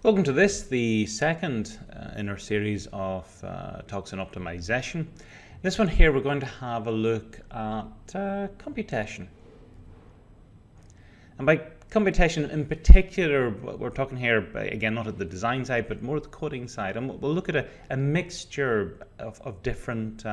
Welcome to this, the second in our series of talks on optimization. This one here we're going to have a look at computation. And by computation in particular, we're talking here, again, not at the design side, but more at the coding side. And we'll look at a mixture of different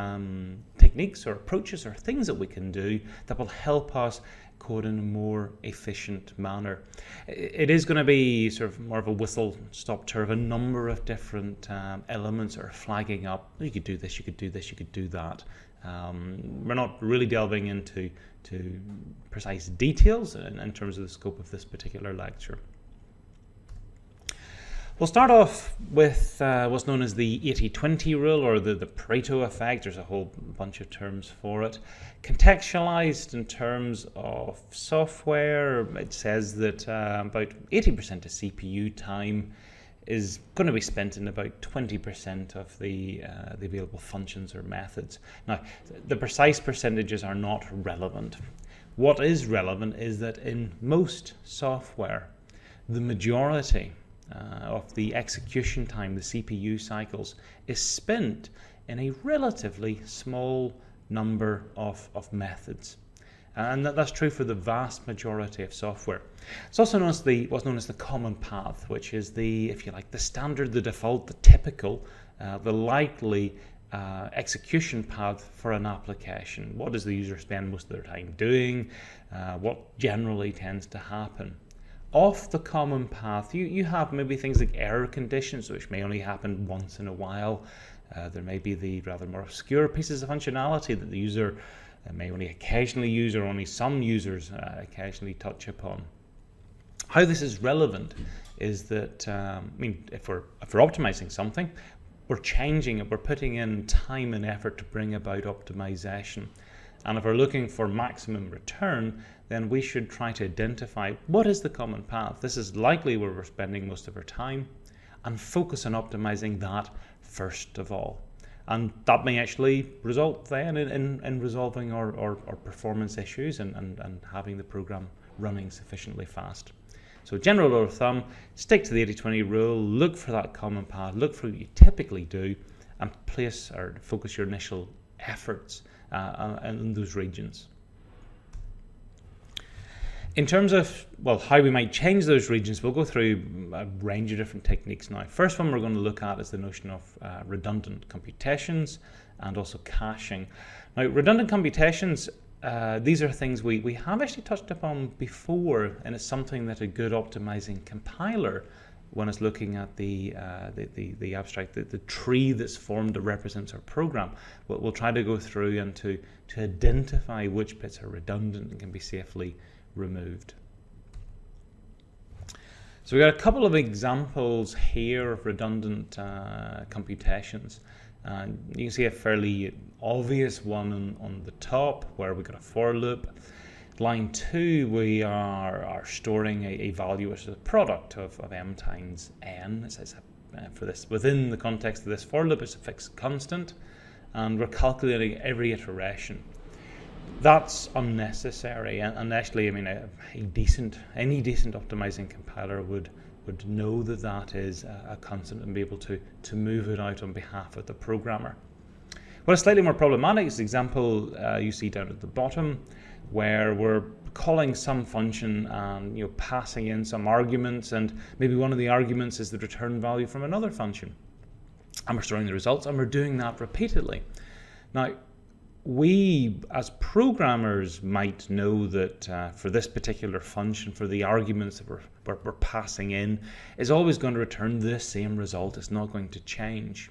techniques or approaches or things that we can do that will help us code in a more efficient manner. It is going to be sort of more of a whistle-stop tour of a number of different elements that are flagging up. You could do this, you could do this, you could do that. We're not really delving into precise details in terms of the scope of this particular lecture. We'll start off with what's known as the 80-20 rule, or the Pareto effect. There's a whole bunch of terms for it. Contextualized in terms of software, it says that about 80% of CPU time is going to be spent in about 20% of the available functions or methods. Now, the precise percentages are not relevant. What is relevant is that in most software, the majority of the execution time, the CPU cycles, is spent in a relatively small number of methods. And that's true for the vast majority of software. It's also known as what's known as the common path, which is the, if you like, the standard, the default, the typical, the likely execution path for an application. What does the user spend most of their time doing? What generally tends to happen? Off the common path, you have maybe things like error conditions, which may only happen once in a while. There may be the rather more obscure pieces of functionality that the user may only occasionally use, or only some users occasionally touch upon. How this is relevant is that, if we're optimizing something, we're changing it, we're putting in time and effort to bring about optimization. And if we're looking for maximum return, then we should try to identify what is the common path. This is likely where we're spending most of our time, and focus on optimizing that first of all. And that may actually result then in resolving our performance issues and having the program running sufficiently fast. So general rule of thumb, stick to the 80-20 rule, look for that common path, look for what you typically do, and place or focus your initial efforts in those regions. In terms of, well, how we might change those regions, we'll go through a range of different techniques now. First one we're going to look at is the notion of redundant computations and also caching. Now, redundant computations, these are things we have actually touched upon before, and it's something that a good optimizing compiler, when it's looking at the abstract, the tree that's formed that represents our program, we'll try to go through and to identify which bits are redundant and can be safely removed. So we've got a couple of examples here of redundant computations. You can see a fairly obvious one on the top, where we've got a for loop. Line 2, we are storing a value which is a product of m times n. It says for this, within the context of this for loop, it's a fixed constant, and we're calculating every iteration. That's unnecessary, and actually, any decent optimizing compiler would know that is a constant and be able to move it out on behalf of the programmer. What is slightly more problematic is the example you see down at the bottom, where we're calling some function and passing in some arguments, and maybe one of the arguments is the return value from another function, and we're storing the results, and we're doing that repeatedly. Now, we as programmers might know that for this particular function, for the arguments that we're passing in, is always going to return the same result. It's not going to change.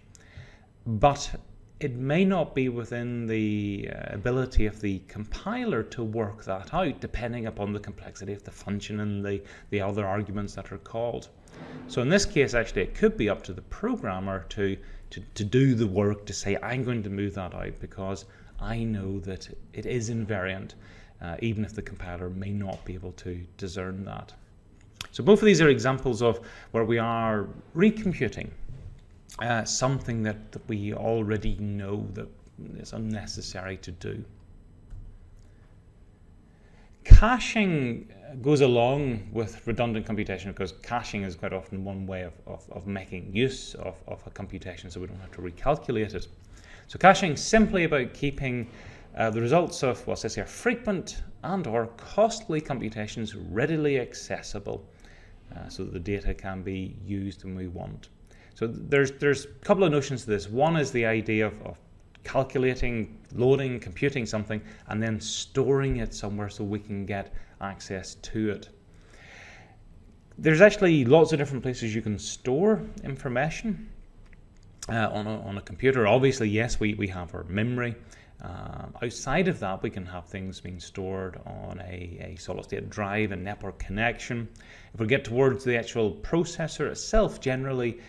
But it may not be within the ability of the compiler to work that out, depending upon the complexity of the function and the other arguments that are called. So in this case, actually, it could be up to the programmer to do the work to say, I'm going to move that out because I know that it is invariant, even if the compiler may not be able to discern that. So both of these are examples of where we are recomputing something that we already know that is unnecessary to do. Caching goes along with redundant computation because caching is quite often one way of making use of a computation, so we don't have to recalculate it. So caching is simply about keeping the results of, well, let's say, frequent and or costly computations readily accessible so that the data can be used when we want. So there's a couple of notions to this. One is the idea of calculating, loading, computing something, and then storing it somewhere so we can get access to it. There's actually lots of different places you can store information on a computer. Obviously, yes, we have our memory. Outside of that, we can have things being stored on a solid-state drive and network connection. If we get towards the actual processor itself, generally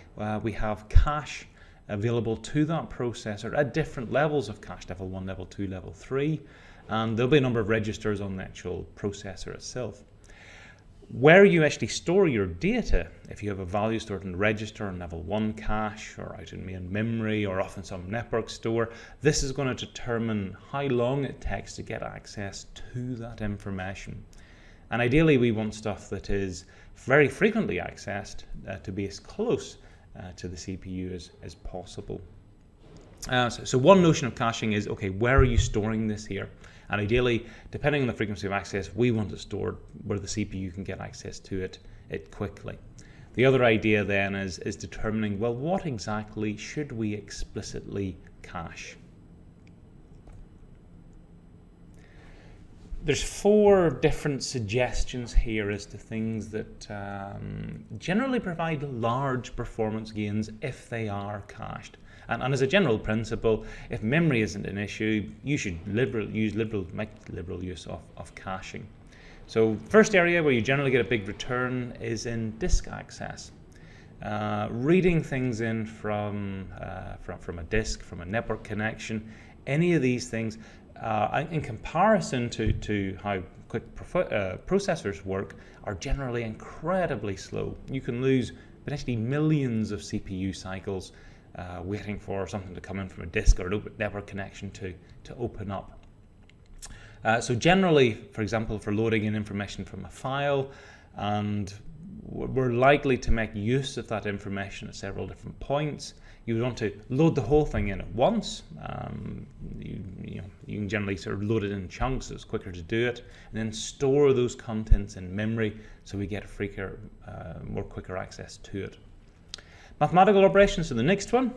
we have cache available to that processor at different levels of cache, level 1, level 2, level 3, and there'll be a number of registers on the actual processor itself. Where you actually store your data, if you have a value stored in the register on level 1 cache or out in main memory or often some network store, this is going to determine how long it takes to get access to that information. And ideally we want stuff that is very frequently accessed to be as close to the CPU as possible. So one notion of caching is, okay, where are you storing this here? And ideally, depending on the frequency of access, we want it stored where the CPU can get access to it quickly. The other idea then is determining, well, what exactly should we explicitly cache? There's 4 different suggestions here as to things that generally provide large performance gains if they are cached. And as a general principle, if memory isn't an issue, you should make liberal use of caching. So first area where you generally get a big return is in disk access. Reading things in from a disk, from a network connection, any of these things, in comparison to how quick processors work, are generally incredibly slow. You can lose potentially millions of CPU cycles waiting for something to come in from a disk or a network connection to open up. So generally, for example, for loading in information from a file, and we're likely to make use of that information at several different points. You would want to load the whole thing in at once. You can generally sort of load it in chunks, so it's quicker to do it, and then store those contents in memory so we get more quicker access to it. Mathematical operations, so the next one.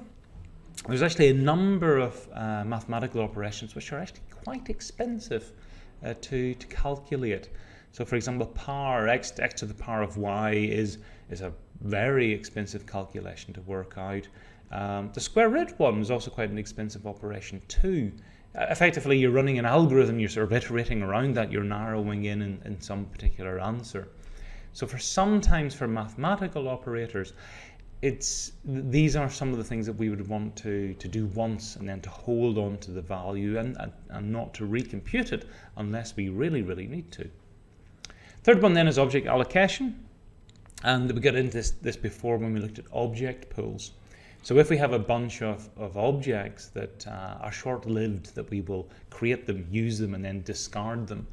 There's actually a number of mathematical operations which are actually quite expensive to calculate. So for example, power, x to the power of y is a very expensive calculation to work out. The square root one is also quite an expensive operation too. Effectively, you're running an algorithm, you're sort of iterating around that, you're narrowing in some particular answer. So sometimes for mathematical operators, these are some of the things that we would want to do once and then to hold on to the value and not to recompute it unless we really, really need to. Third one then is object allocation, and we got into this before when we looked at object pools. So if we have a bunch of objects that are short-lived, that we will create them, use them, and then discard them,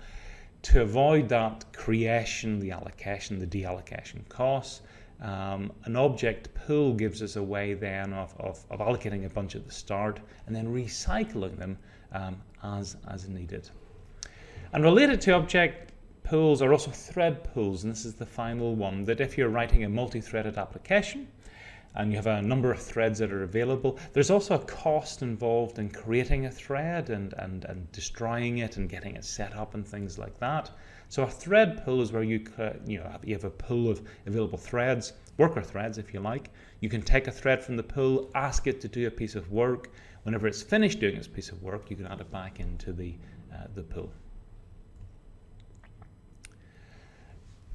to avoid that creation, the allocation, the deallocation costs, an object pool gives us a way then of allocating a bunch at the start and then recycling them as needed. And related to object pools are also thread pools, and this is the final one, that if you're writing a multi-threaded application and you have a number of threads that are available, there's also a cost involved in creating a thread and destroying it and getting it set up and things like that. So a thread pool is where you have a pool of available threads, worker threads if you like. You can take a thread from the pool, ask it to do a piece of work. Whenever it's finished doing its piece of work, you can add it back into the pool.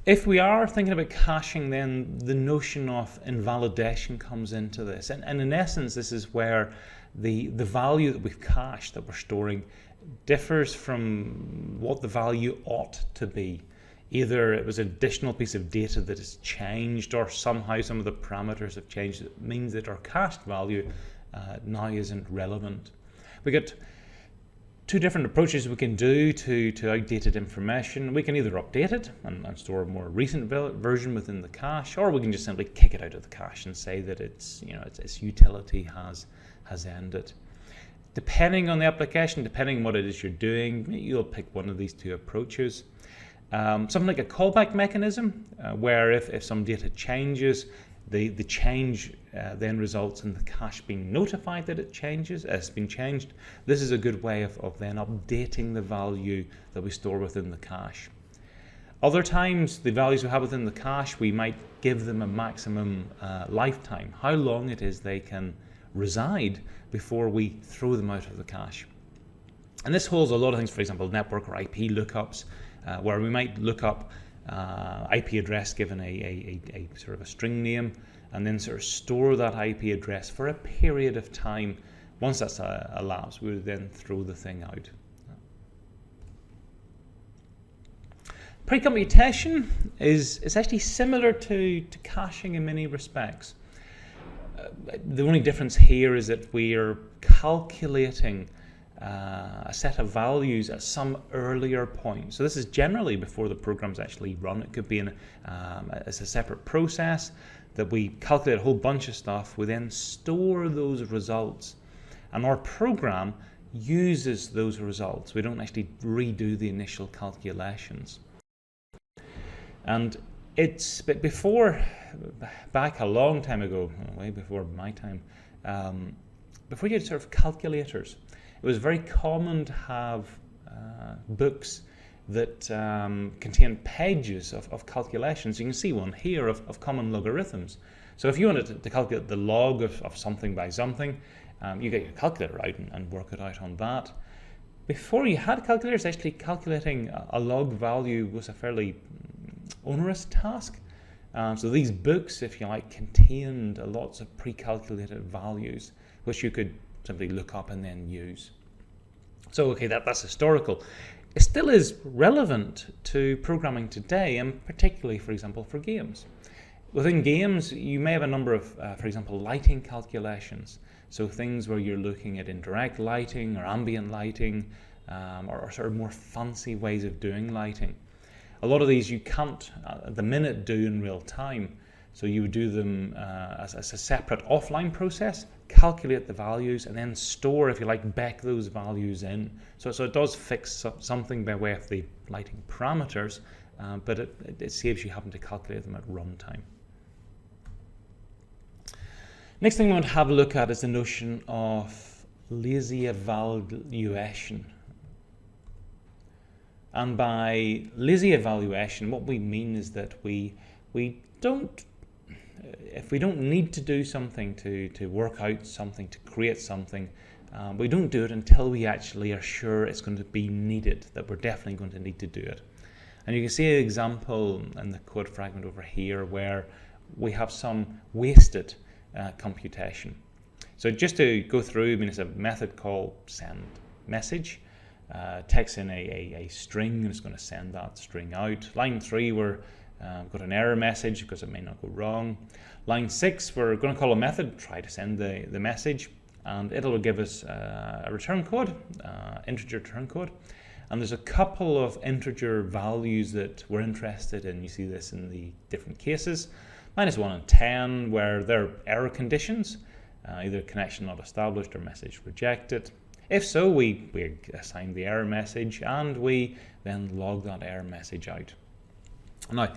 If we are thinking about caching, then the notion of invalidation comes into this. And in essence, this is where the value that we've cached, that we're storing, differs from what the value ought to be. Either it was an additional piece of data that has changed, or somehow some of the parameters have changed. It means that our cached value now isn't relevant. We get Two different approaches we can do to outdated information. We can either update it and store a more recent version within the cache, or we can just simply kick it out of the cache and say that its utility has ended. Depending on the application, depending on what it is you're doing, you'll pick one of these two approaches. Something like a callback mechanism, where if some data changes, the change then results in the cache being notified that it's been changed. This is a good way of then updating the value that we store within the cache. Other times, the values we have within the cache, we might give them a maximum lifetime, how long it is they can reside before we throw them out of the cache. And this holds a lot of things, for example, network or IP lookups, where we might look up IP address given a sort of a string name, and then sort of store that IP address for a period of time. Once that's elapsed, we would then throw the thing out. Pre-computation is actually similar to caching in many respects. The only difference here is that we are calculating a set of values at some earlier point. So this is generally before the program's actually run. It could be as a separate process that we calculate a whole bunch of stuff. We then store those results, and our program uses those results. We don't actually redo the initial calculations. And it's back a long time ago, way before my time, before you had sort of calculators, it was very common to have books that contain pages of calculations. You can see one here of common logarithms. So if you wanted to calculate the log of something by something, you get your calculator out and work it out on that. Before you had calculators, actually calculating a log value was a fairly onerous task. So these books, if you like, contained lots of pre-calculated values, which you could simply look up and then use. So okay, that's historical. It still is relevant to programming today, and particularly, for example, for games. Within games, you may have a number of, for example, lighting calculations. So things where you're looking at indirect lighting or ambient lighting, or sort of more fancy ways of doing lighting. A lot of these you can't at the minute do in real time. So you would do them as a separate offline process, calculate the values, and then store, if you like, back those values in. So it does fix something by way of the lighting parameters, but it saves you having to calculate them at runtime. Next thing we want to have a look at is the notion of Lizzie Evaluation. And by Lizzie Evaluation, what we mean is that if we don't need to do something to work out something, to create something, we don't do it until we actually are sure it's going to be needed, that we're definitely going to need to do it. And you can see an example in the code fragment over here where we have some wasted computation. So just to go through, it's a method called send message. Takes in a string and it's going to send that string out. Line 3, we're got an error message because it may not go wrong. Line 6, we're going to call a method, try to send the message, and it'll give us a return code, integer return code. And there's a couple of integer values that we're interested in. You see this in the different cases. -1 and 10, where they're error conditions, either connection not established or message rejected. If so, we assign the error message and we then log that error message out. Now,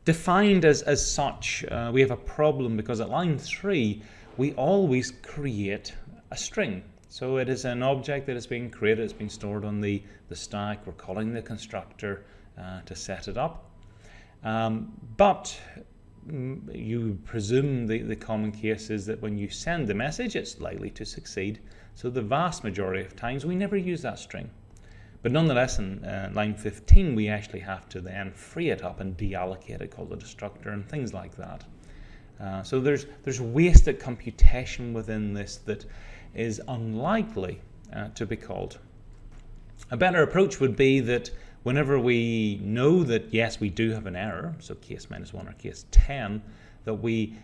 defined as such, we have a problem because at line 3, we always create a string. So it is an object that is being created, it's being stored on the stack. We're calling the constructor to set it up. But you presume the common case is that when you send the message, it's likely to succeed. So the vast majority of times we never use that string. But nonetheless, in line 15, we actually have to then free it up and deallocate it, call the destructor, and things like that. So there's wasted computation within this that is unlikely to be called. A better approach would be that whenever we know that, yes, we do have an error, so case -1 or case 10, that we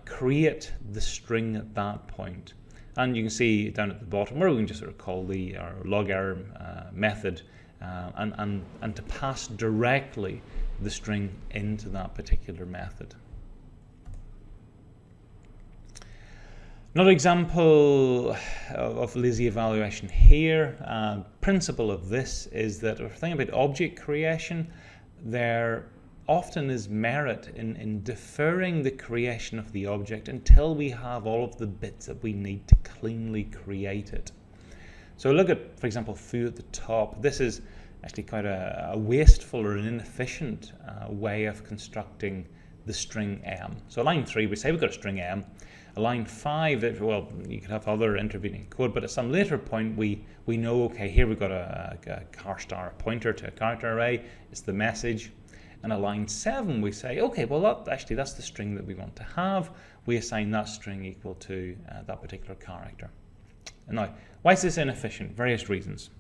create the string at that point. And you can see down at the bottom where we can just sort of call the log error method and to pass directly the string into that particular method. Another example of Lizzie Evaluation here, principle of this is that if we're thinking about object creation, there often is merit in deferring the creation of the object until we have all of the bits that we need to cleanly create it. So look at, for example, foo at the top. This is actually quite a wasteful or an inefficient way of constructing the string m. So line 3, we say we've got a string m. A line 5, well, you could have other intervening code, but at some later point we know, okay, here we've got a char star pointer to a character array, it's the message. And at line 7 we say, okay, well that's the string that we want to have. We assign that string equal to that particular character. And now, why is this inefficient? Various reasons.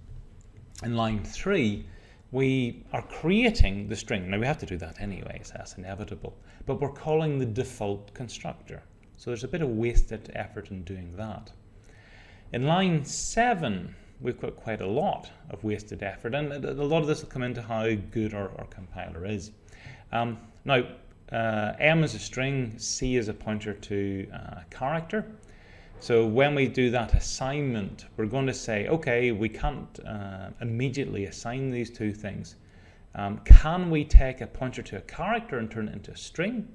In line 3, we are creating the string. Now we have to do that anyway, so that's inevitable. But we're calling the default constructor. So there's a bit of wasted effort in doing that. In line 7, we've got quite a lot of wasted effort, and a lot of this will come into how good our compiler is. Now, M is a string, C is a pointer to a character. So when we do that assignment, we're going to say, okay, we can't immediately assign these two things. Can we take a pointer to a character and turn it into a string?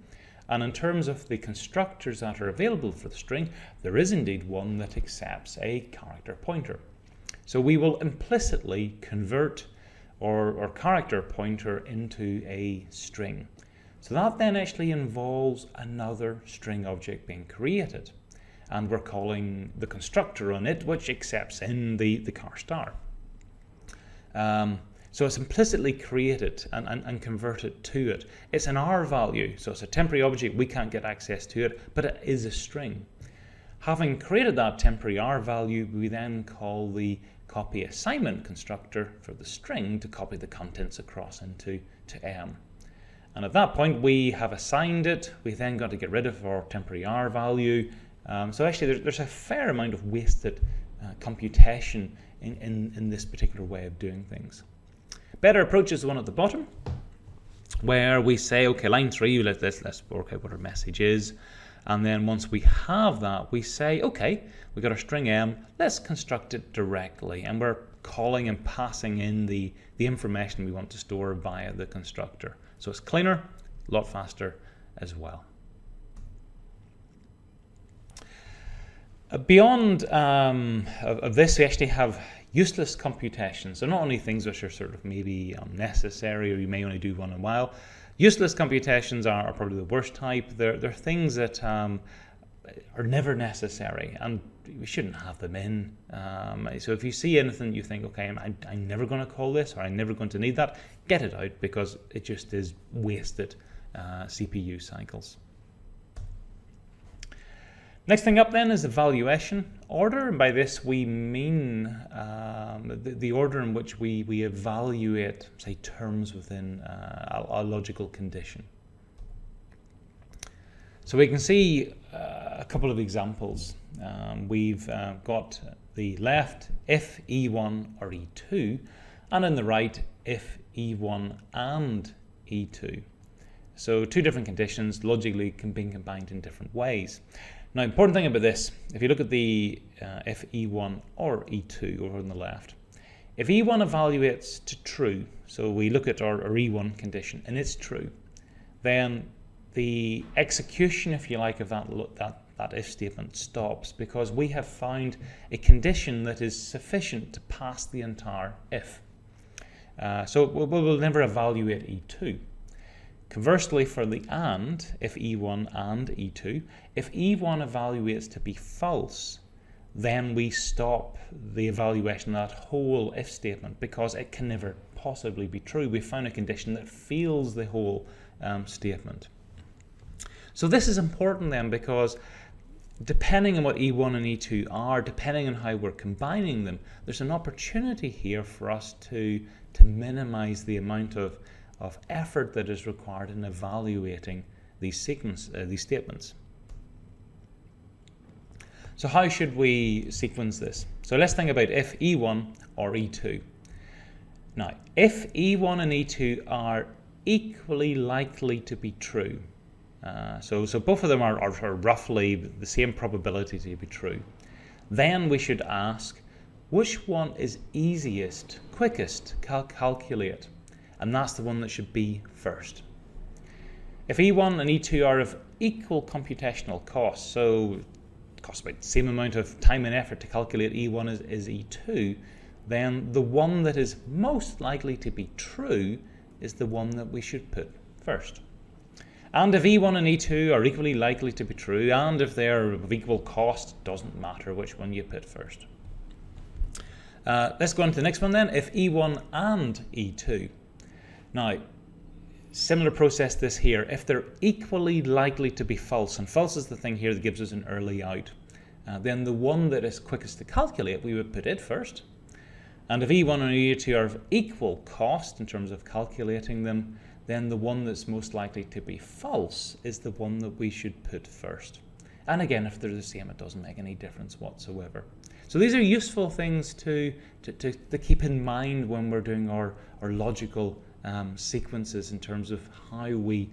And in terms of the constructors that are available for the string, there is indeed one that accepts a character pointer. So we will implicitly convert our character pointer into a string. So that then actually involves another string object being created. And we're calling the constructor on it, which accepts in the char star. So it's implicitly created and converted to it. It's an R value, so it's a temporary object, we can't get access to it, but it is a string. Having created that temporary R value, we then call the copy assignment constructor for the string to copy the contents across into M. And at that point, we have assigned it. We then got to get rid of our temporary R value. So actually, there's a fair amount of wasted computation in this particular way of doing things. Better approach is the one at the bottom, where we say, okay, line 3, let's work out what our message is. And then once we have that, we say, okay, we've got our string M, let's construct it directly. And we're calling and passing in the information we want to store via the constructor. So it's cleaner, a lot faster as well. Beyond of this, we actually have useless computations. So not only things which are sort of maybe unnecessary or you may only do one in a while. Useless computations are probably the worst type. They're things that are never necessary and we shouldn't have them in. So if you see anything you think, okay, I'm never going to call this or I'm never going to need that, get it out because it just is wasted CPU cycles. Next thing up then is evaluation order, and by this we mean the order in which we evaluate, say, terms within a logical condition. So we can see a couple of examples. We've got the left if E1 or E2, and on the right if E1 and E2. So two different conditions logically being combined in different ways. Now, important thing about this, if you look at the if E1 or E2 over on the left, if E1 evaluates to true, so we look at our E1 condition and it's true, then the execution, if you like, of that if statement stops because we have found a condition that is sufficient to pass the entire if. So we'll never evaluate E2. Conversely, for the AND, if E1 and E2, if E1 evaluates to be false, then we stop the evaluation of that whole if statement because it can never possibly be true. We found a condition that fails the whole statement. So this is important then because depending on what E1 and E2 are, depending on how we're combining them, there's an opportunity here for us to minimize the amount of effort that is required in evaluating these statements. So how should we sequence this? So let's think about if E1 or E2. Now, if E1 and E2 are equally likely to be true, so both of them are roughly the same probability to be true, then we should ask which one is easiest, quickest to calculate, and that's the one that should be first. If E1 and E2 are of equal computational cost, so it costs about the same amount of time and effort to calculate E1 as E2, then the one that is most likely to be true is the one that we should put first. And if E1 and E2 are equally likely to be true, and if they're of equal cost, it doesn't matter which one you put first. Let's go on to the next one then, if E1 and E2. Now, similar process this here, if they're equally likely to be false, and false is the thing here that gives us an early out, then the one that is quickest to calculate, we would put it first. And if E1 and E2 are of equal cost in terms of calculating them, then the one that's most likely to be false is the one that we should put first. And again, if they're the same, it doesn't make any difference whatsoever. So these are useful things to keep in mind when we're doing our logical sequences in terms of how we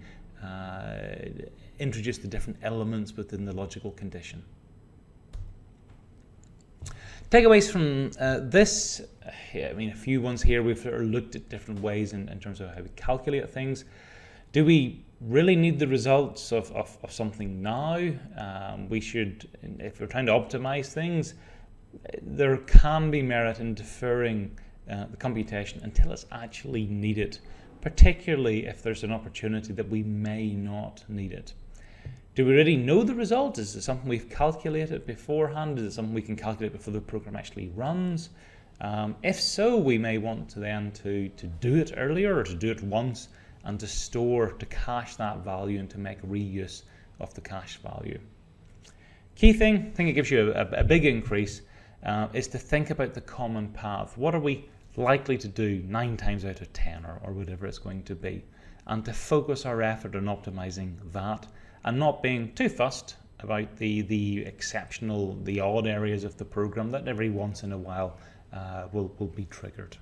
introduce the different elements within the logical condition. Takeaways from this, I mean, a few ones here. We've looked at different ways in terms of how we calculate things. Do we really need the results of something now? We should, if we're trying to optimize things, there can be merit in deferring the computation until it's actually needed, particularly if there's an opportunity that we may not need it. Do we really know the result? Is it something we've calculated beforehand? Is it something we can calculate before the program actually runs? If so, we may want to then to do it earlier or to do it once and to cache that value and to make reuse of the cached value. Key thing, I think it gives you a big increase, is to think about the common path. What are we likely to do 9 times out of 10 or whatever it's going to be? And to focus our effort on optimizing that and not being too fussed about the exceptional, the odd areas of the program that every once in a while will be triggered.